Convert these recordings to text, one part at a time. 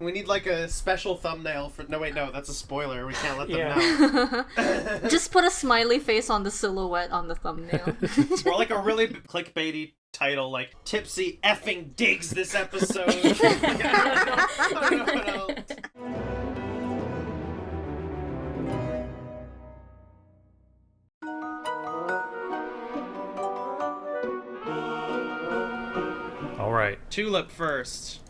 We need like a special thumbnail for. No, wait, no, that's a spoiler. We can't let them know. Just put a smiley face on the silhouette on the thumbnail. Or like a really clickbaity title, like Tipsy effing digs this episode. No. All right. Tulip first.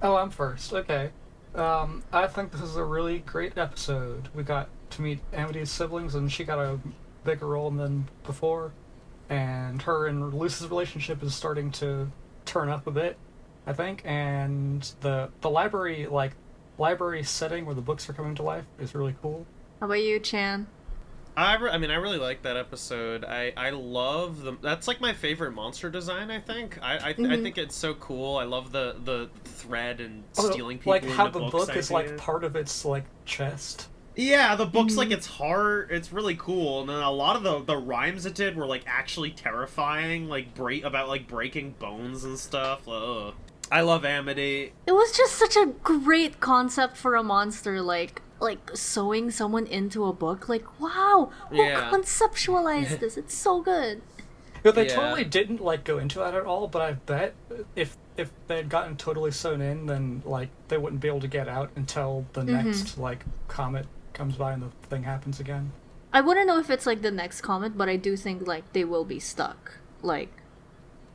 Oh, I'm first. Okay. I think this is a really great episode. We got to meet Amity's siblings, and she got a bigger role than before. And her and Luce's relationship is starting to turn up a bit, I think. And the library setting where the books are coming to life is really cool. How about you, Chan? I really like that episode. I love the. That's like my favorite monster design. I think. I think it's so cool. I love the thread and stealing people. Like how into the books book is like part of its like chest. Yeah, the book's like its heart. It's really cool. And then a lot of the rhymes it did were like actually terrifying, like about like breaking bones and stuff. Ugh. I love Amity. It was just such a great concept for a monster, like sewing someone into a book. Like, wow, who conceptualized this? It's so good. No, they totally didn't like go into that at all. But I bet if they had gotten totally sewn in, then like they wouldn't be able to get out until the next like comet comes by and the thing happens again. I wouldn't know if it's like the next comet, but I do think like they will be stuck. Like,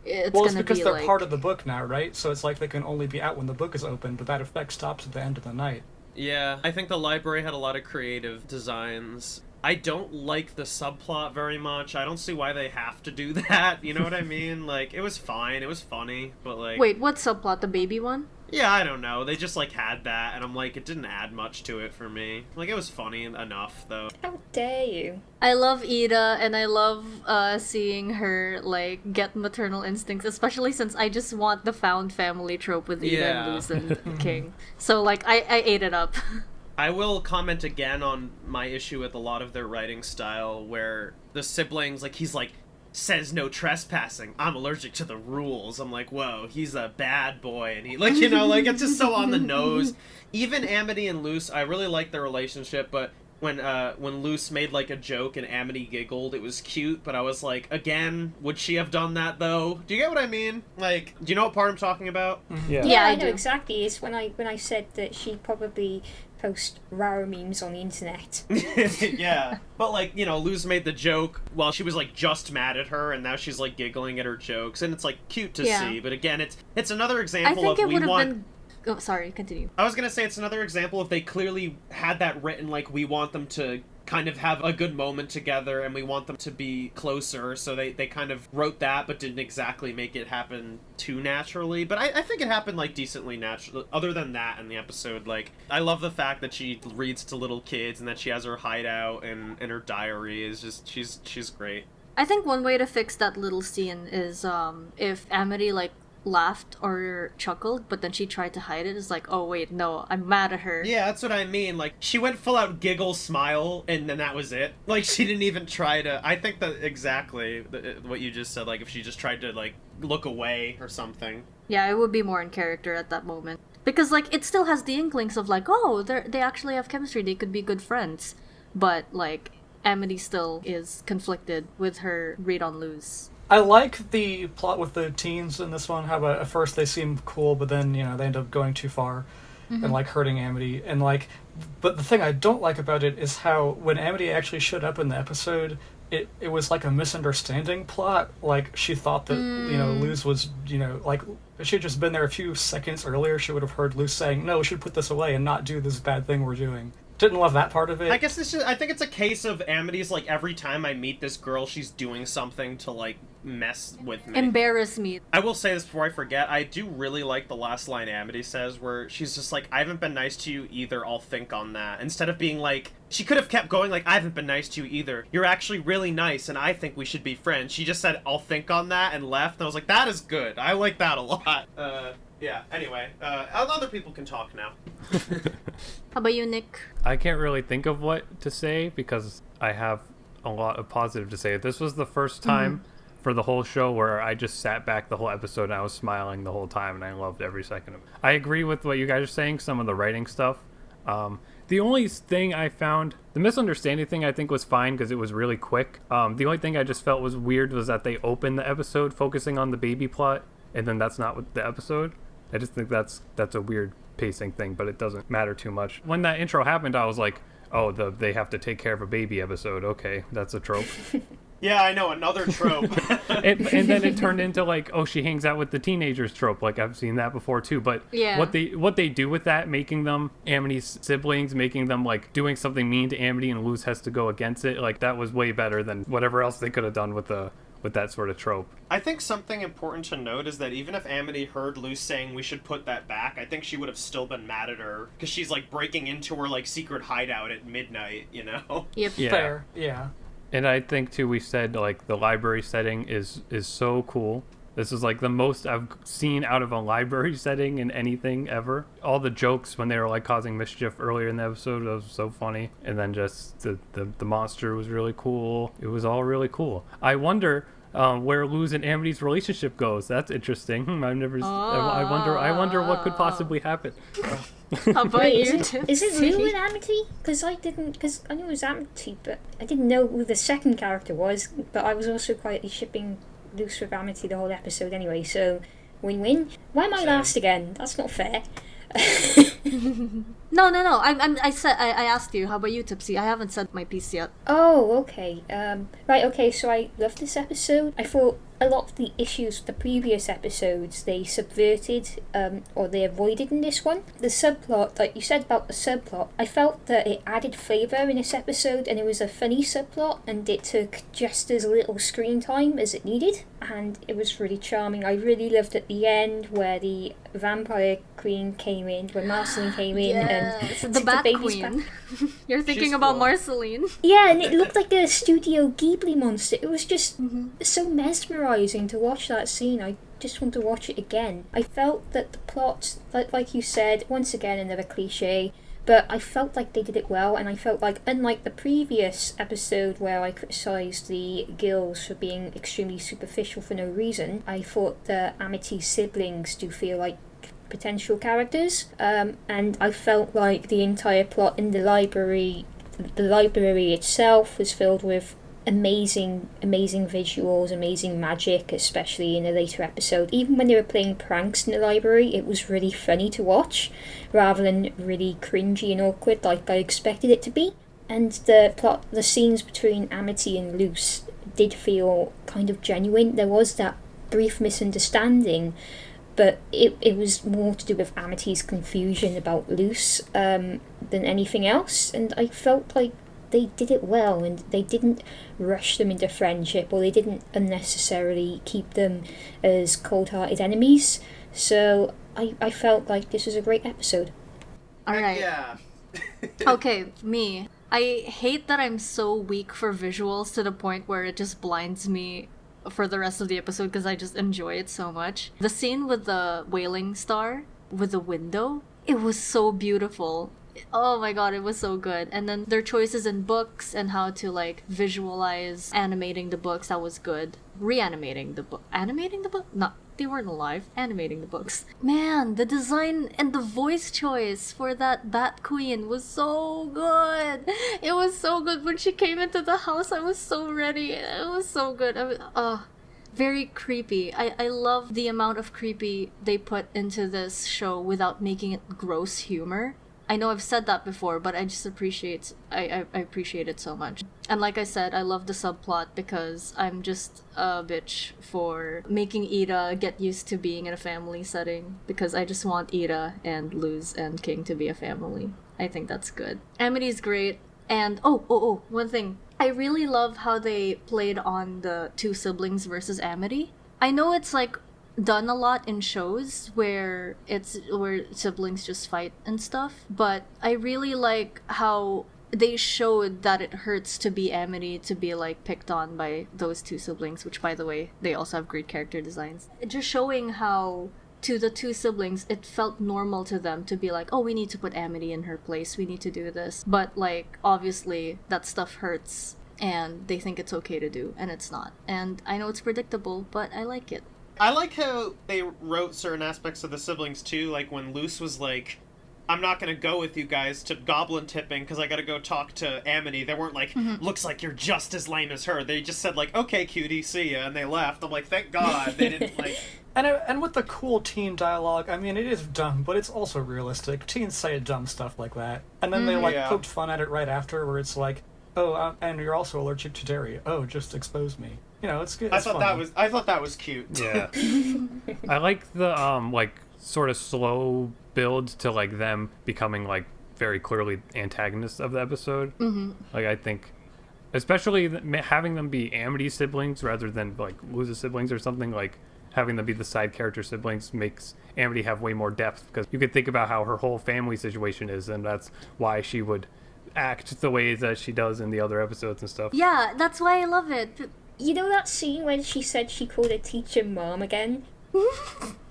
it's because they're part of the book now, right? So it's like they can only be out when the book is open, but that effect stops at the end of the night. Yeah, I think the library had a lot of creative designs. I don't like the subplot very much. I don't see why they have to do that. You know what I mean? Like, it was fine. It was funny, but like... Wait, what subplot? The baby one? Yeah, I don't know. They just, like, had that, and I'm like, it didn't add much to it for me. Like, it was funny enough, though. How dare you? I love Ida, and I love seeing her, like, get maternal instincts, especially since I just want the found family trope with Ida and Luz and King. So, like, I ate it up. I will comment again on my issue with a lot of their writing style, where the siblings, like, he's like, says no trespassing. I'm allergic to the rules. I'm like, whoa, he's a bad boy. And he, like, you know, like, it's just so on the nose. Even Amity and Luce, I really like their relationship, but when Luce made, like, a joke and Amity giggled, it was cute, but I was like, again, would she have done that, though? Do you get what I mean? Like, do you know what part I'm talking about? Yeah, I know exactly. It's when I said that she'd probably post rare memes on the internet. Yeah. But, like, you know, Luz made the joke while she was, like, just mad at her, and now she's, like, giggling at her jokes, and it's, like, cute to see. But, again, it's another example of we want... Oh, sorry, continue. I was gonna say it's another example if they clearly had that written, like, we want them to kind of have a good moment together and we want them to be closer, so they kind of wrote that but didn't exactly make it happen too naturally. But I think it happened, like, decently naturally. Other than that in the episode, like, I love the fact that she reads to little kids and that she has her hideout and her diary is just, she's great. I think one way to fix that little scene is if Amity, like, laughed or chuckled, but then she tried to hide it. It's like, oh wait, no, I'm mad at her. Yeah, that's what I mean. Like, she went full out giggle, smile, and then that was it. Like, she didn't even try to... I think that exactly what you just said, like, if she just tried to, like, look away or something. Yeah, it would be more in character at that moment. Because, like, it still has the inklings of, like, oh, they actually have chemistry, they could be good friends. But, like, Amity still is conflicted with her read on Luz. I like the plot with the teens in this one, how at first they seem cool, but then, you know, they end up going too far and, like, hurting Amity. And, like, but the thing I don't like about it is how when Amity actually showed up in the episode, it was like a misunderstanding plot. Like, she thought that, you know, Luz was, you know, like, if she had just been there a few seconds earlier, she would have heard Luz saying, no, we should put this away and not do this bad thing we're doing. Didn't love that part of it. I guess I think it's a case of Amity's, like, every time I meet this girl, she's doing something to, like, mess with me. Embarrass me. I will say this before I forget, I do really like the last line Amity says, where she's just like, I haven't been nice to you either, I'll think on that. Instead of being like, she could have kept going like, I haven't been nice to you either. You're actually really nice, and I think we should be friends. She just said, I'll think on that, and left, and I was like, that is good. I like that a lot. Yeah, anyway, other people can talk now. How about you, Nick? I can't really think of what to say because I have a lot of positive to say. This was the first time for the whole show where I just sat back the whole episode and I was smiling the whole time and I loved every second of it. I agree with what you guys are saying, some of the writing stuff. The only thing I found, the misunderstanding thing I think was fine because it was really quick. The only thing I just felt was weird was that they opened the episode focusing on the baby plot and then that's not what the episode. I just think that's a weird pacing thing, but it doesn't matter too much. When that intro happened, I was like, oh, they have to take care of a baby episode. Okay, that's a trope. Yeah, I know, another trope. and then it turned into like, oh, she hangs out with the teenagers trope. Like I've seen that before too. But Yeah. what they do with that, making them Amity's siblings, making them like doing something mean to Amity and Luz has to go against it, like that was way better than whatever else they could have done with that sort of trope. I think something important to note is that even if Amity heard Luz saying we should put that back, I think she would have still been mad at her because she's like breaking into her like secret hideout at midnight, you know? Yep. Yeah. Fair, yeah. And I think too, we said like the library setting is so cool. This is like the most I've seen out of a library setting in anything ever. All the jokes when they were like causing mischief earlier in the episode was so funny. And then just the monster was really cool. It was all really cool. I wonder where Luz and Amity's relationship goes. That's interesting. I wonder what could possibly happen. How about Wait, you, is it Tipsy? Lou and Amity? Because I knew it was Amity, but I didn't know who the second character was. But I was also quietly shipping Luce with Amity the whole episode anyway, so win-win. Why am I last again? That's not fair. No. I asked you. How about you, Tipsy? I haven't said my piece yet. Oh, okay. Right, okay, so I loved this episode. I thought a lot of the issues of the previous episodes they subverted or they avoided in this one. The subplot, like you said about the subplot, I felt that it added flavour in this episode and it was a funny subplot and it took just as little screen time as it needed and it was really charming. I really loved at the end where the vampire queen came in, when Marceline came in and the took Bat baby's Queen. back. You're thinking She's about cool. Marceline. Yeah, and it looked like a Studio Ghibli monster. It was just so mesmerising to watch that scene. I just want to watch it again. I felt that the plot, like you said, once again another cliche, but I felt like they did it well, and I felt like, unlike the previous episode where I criticised the girls for being extremely superficial for no reason, I thought the Amity siblings do feel like potential characters, and I felt like the entire plot in the library itself was filled with amazing visuals, amazing magic, especially in a later episode. Even when they were playing pranks in the library, it was really funny to watch rather than really cringy and awkward like I expected it to be. And the scenes between Amity and Luce did feel kind of genuine. There was that brief misunderstanding, but it was more to do with Amity's confusion about Luce than anything else, and I felt like they did it well, and they didn't rush them into friendship, or they didn't unnecessarily keep them as cold-hearted enemies. So I felt like this was a great episode. Alright. Yeah. Okay, me. I hate that I'm so weak for visuals to the point where it just blinds me for the rest of the episode because I just enjoy it so much. The scene with the wailing star with the window, it was so beautiful. Oh my god, it was so good. And then their choices in books and how to like visualize animating the books, that was good. Reanimating the book. Animating the book? No, they weren't alive. Animating the books. Man, the design and the voice choice for that Bat Queen was so good. It was so good. When she came into the house, I was so ready. It was so good. Very creepy. I love the amount of creepy they put into this show without making it gross humor. I know I've said that before, but I just appreciate I appreciate it so much. And like I said, I love the subplot because I'm just a bitch for making Ida get used to being in a family setting, because I just want Ida and Luz and King to be a family. I think that's good. Amity's great. And one thing. I really love how they played on the two siblings versus Amity. I know it's like done a lot in shows where siblings just fight and stuff, but I really like how they showed that it hurts to be Amity, to be like picked on by those two siblings, which by the way, they also have great character designs. Just showing how to the two siblings it felt normal to them to be like, oh, we need to put Amity in her place, we need to do this, but like obviously that stuff hurts and they think it's okay to do, and it's not. And I know it's predictable, but I like it. I like how they wrote certain aspects of the siblings too, like when Luce was like, I'm not gonna go with you guys to goblin tipping because I gotta go talk to Amity. They weren't like, looks like you're just as lame as her. They just said like, okay, cutie, see ya, and they left. I'm like, thank God they didn't like... And with the cool teen dialogue, I mean, it is dumb, but it's also realistic. Teens say dumb stuff like that. And then they, poked fun at it right after, where it's like, oh, and you're also allergic to dairy. Oh, just expose me. You know, it's good. I thought that was cute. Yeah. I like the, sort of slow build to, like, them becoming, like, very clearly antagonists of the episode. Mm-hmm. Like, I think... Especially having them be Amity siblings rather than, like, Luce's siblings or something, like... Having them be the side character siblings makes Amity have way more depth, because you could think about how her whole family situation is, and that's why she would act the way that she does in the other episodes and stuff. Yeah, that's why I love it. You know that scene when she said she called a teacher mom again?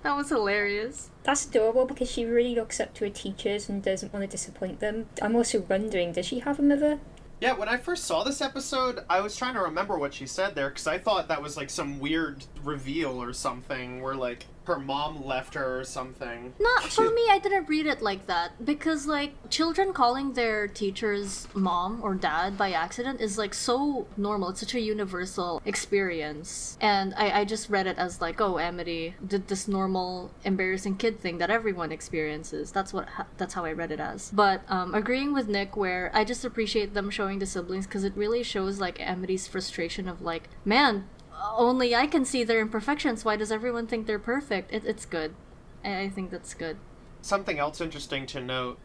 That was hilarious. That's adorable because she really looks up to her teachers and doesn't want to disappoint them. I'm also wondering, does she have a mother? Yeah, when I first saw this episode, I was trying to remember what she said there, because I thought that was, like, some weird reveal or something, where, like, her mom left her or something. Not for me, I didn't read it like that, because, like, children calling their teachers mom or dad by accident is, like, so normal. It's such a universal experience. And I just read it as, like, oh, Amity did this normal, embarrassing kid thing that everyone experiences. That's how I read it as. But agreeing with Nick, where I just appreciate them showing the siblings, because it really shows, like, Amity's frustration of, like, man, only I can see their imperfections. Why does everyone think they're perfect? It's good. I think that's good. Something else interesting to note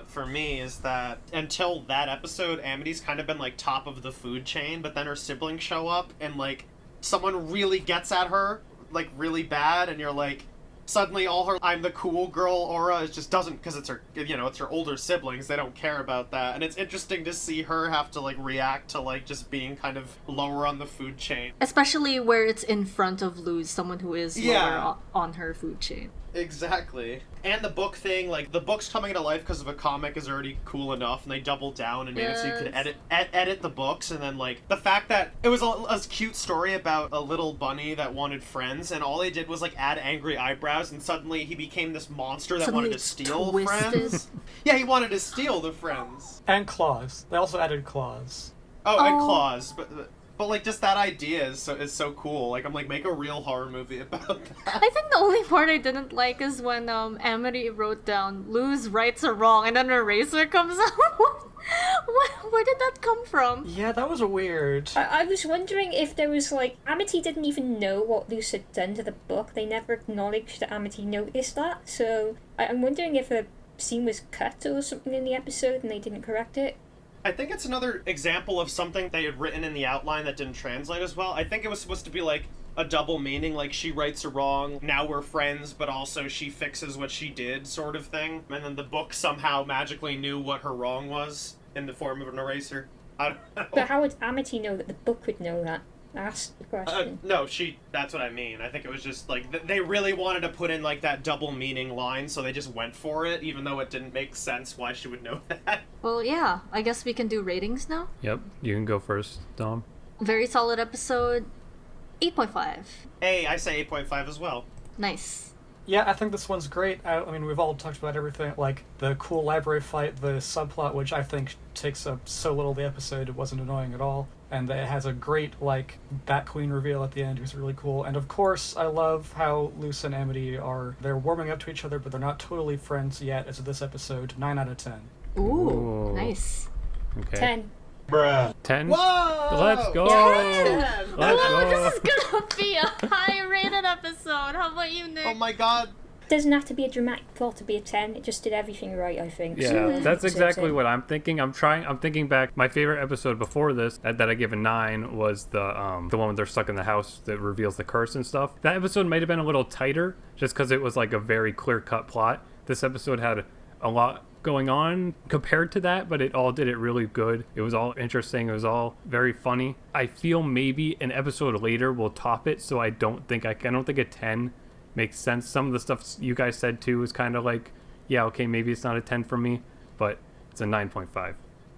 for me is that until that episode, Amity's kind of been, like, top of the food chain, but then her siblings show up and, like, someone really gets at her, like, really bad, and you're like, suddenly all her I'm the cool girl aura is just doesn't, because it's her, you know, it's her older siblings, they don't care about that. And it's interesting to see her have to, like, react to, like, just being kind of lower on the food chain. Especially where it's in front of Luz, someone who is lower on her food chain. Exactly. And the book thing, like, the book's coming to life because of a comic is already cool enough, and they doubled down and made it so you could edit the books, and then, like, the fact that it was a cute story about a little bunny that wanted friends, and all they did was, like, add angry eyebrows, and suddenly he became this monster that wanted to steal friends. Yeah, he wanted to steal the friends. And claws. They also added claws. Oh, and claws, but like, just that idea is so cool. Like, I'm like, make a real horror movie about that. I think the only part I didn't like is when Amity wrote down Luz rights are wrong, and then an eraser comes out. Where did that come from? Yeah, that was weird. I was wondering if there was, like, Amity didn't even know what Luz had done to the book. They never acknowledged that Amity noticed that. So I'm wondering if a scene was cut or something in the episode and they didn't correct it. I think it's another example of something they had written in the outline that didn't translate as well. I think it was supposed to be, like, a double meaning, like, she rights a wrong, now we're friends, but also she fixes what she did, sort of thing. And then the book somehow magically knew what her wrong was in the form of an eraser. I don't know. But how would Amity know that the book would know that? That's the question. No, that's what I mean. I think it was just, like, they really wanted to put in, like, that double meaning line, so they just went for it, even though it didn't make sense why she would know that. Well, yeah, I guess we can do ratings now. Yep, you can go first, Dom. Very solid episode. 8.5. Hey, I say 8.5 as well. Nice. Yeah, I think this one's great. I mean, we've all talked about everything, like the cool library fight, the subplot, which I think takes up so little of the episode, it wasn't annoying at all. And it has a great, like, Bat Queen reveal at the end, who's really cool. And of course, I love how Luce and Amity they're warming up to each other, but they're not totally friends yet, as of this episode. 9 out of 10. Ooh. Nice. Okay. 10. Bruh. 10? Whoa! Let's go! Yeah! Let's go! This is gonna be a high-rated episode. How about you, Nick? Oh my god. Doesn't have to be a dramatic plot to be a 10. It just did everything right, I think. Yeah, that's So exactly 10. what I'm thinking. I'm thinking back. My favorite episode before this that I give a 9 was the one where they're stuck in the house that reveals the curse and stuff. That episode might have been a little tighter just because it was like a very clear-cut plot. This episode had a lot going on compared to that, but it all did it really good. It was all interesting. It was all very funny. I feel maybe an episode later will top it, so I don't think a 10 makes sense. Some of the stuff you guys said too is kind of like, yeah, okay, maybe it's not a 10 for me, but it's a 9.5.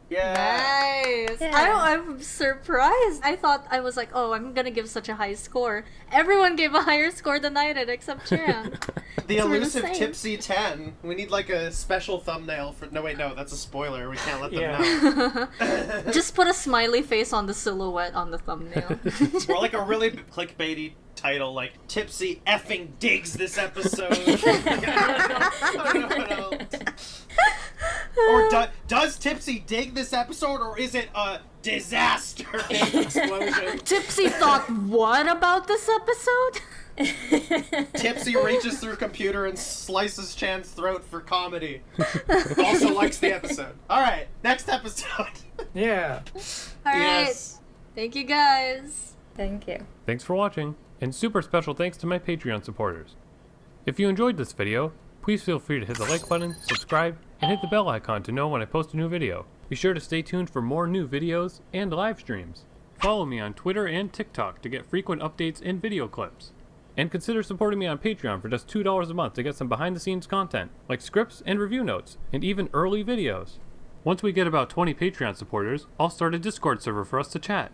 Yeah. Nice. Yeah. I'm surprised. I thought I was like, oh, I'm gonna give such a high score. Everyone gave a higher score than I did, except Chan. The So we're the elusive same. Tipsy 10. We need like a special thumbnail for. No, wait, no, that's a spoiler. We can't let them Yeah. know. Just put a smiley face on the silhouette on the thumbnail. Or like a really clickbaity title, like Tipsy effing digs this episode. I don't know what else. Or does Tipsy dig this episode, or is it a disaster explosion? Tipsy thought what about this episode? Tipsy reaches through computer and slices Chan's throat for comedy. Also likes the episode. All right, next episode. Yeah. Alright. Yes. Thank you guys. Thank you. Thanks for watching, and super special thanks to my Patreon supporters. If you enjoyed this video, please feel free to hit the like button, subscribe, and hit the bell icon to know when I post a new video. Be sure to stay tuned for more new videos and live streams. Follow me on Twitter and TikTok to get frequent updates and video clips. And consider supporting me on Patreon for just $2 a month to get some behind-the-scenes content, like scripts and review notes, and even early videos. Once we get about 20 Patreon supporters, I'll start a Discord server for us to chat.